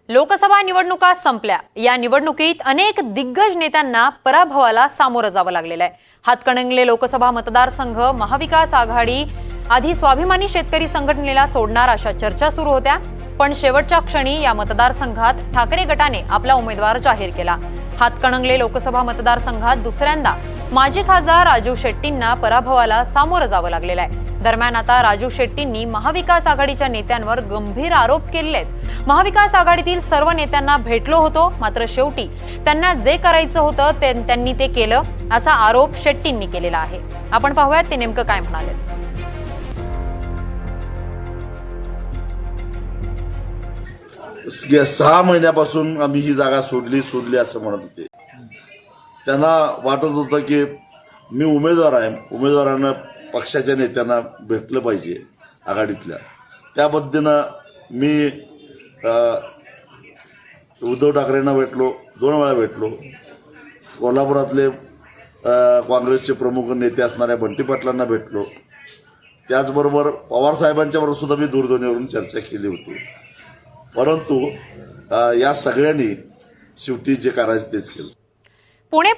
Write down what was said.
लोकसभा निवडणुका संपल्या। या निवडणुकीत अनेक दिग्गज नेत्यांना पराभवाला सामोरं जावं लागलेलं आहे। हातकणंगले लोकसभा मतदारसंघ महाविकास आघाडी आधी स्वाभिमानी शेतकरी संघटनेला सोडणार अशा चर्चा सुरू होत्या, पण शेवटच्या क्षणी या मतदारसंघात ठाकरे गटाने आपला उमेदवार जाहीर केला। हातकणंगले लोकसभा मतदारसंघात दुसऱ्यांदा माजी खासदार राजू शेट्टींना पराभवाला सामोरं जावं लागलेलं आहे। दरम्यान आता राजू शेट्टींनी महाविकास आघाडीच्या नेत्यांवर गंभीर आरोप केले आहेत। महाविकास आघाडीतील सर्व नेत्यांना भेटलो होतो, मात्र शेवटी त्यांना जे करायचं होतं त्यांनी ते केलं असा आरोप शेट्टींनी केलेला आहे। आपण पाहूयात ते नेमकं काय म्हणाले। 6 महिन्यापासून आम्ही ही जागा सोडली असं म्हणत होते। त्यांना वाटत होतं की मी उमेदवार आहे, उमेदवारांना पक्षाच्या नेत्यांना भेटलं पाहिजे आघाडीतल्या। त्या पद्धतीनं मी उद्धव ठाकरेंना भेटलो, 2 वेळा भेटलो। कोल्हापुरातले काँग्रेसचे प्रमुख नेते असणाऱ्या बंटी पाटलांना भेटलो। त्याचबरोबर पवार साहेबांच्या बरोबर सुद्धा मी दूरध्वनीवरून चर्चा केली होती, परंतु या सगळ्यांनी शेवटी जे करायचं तेच केलं। पुणे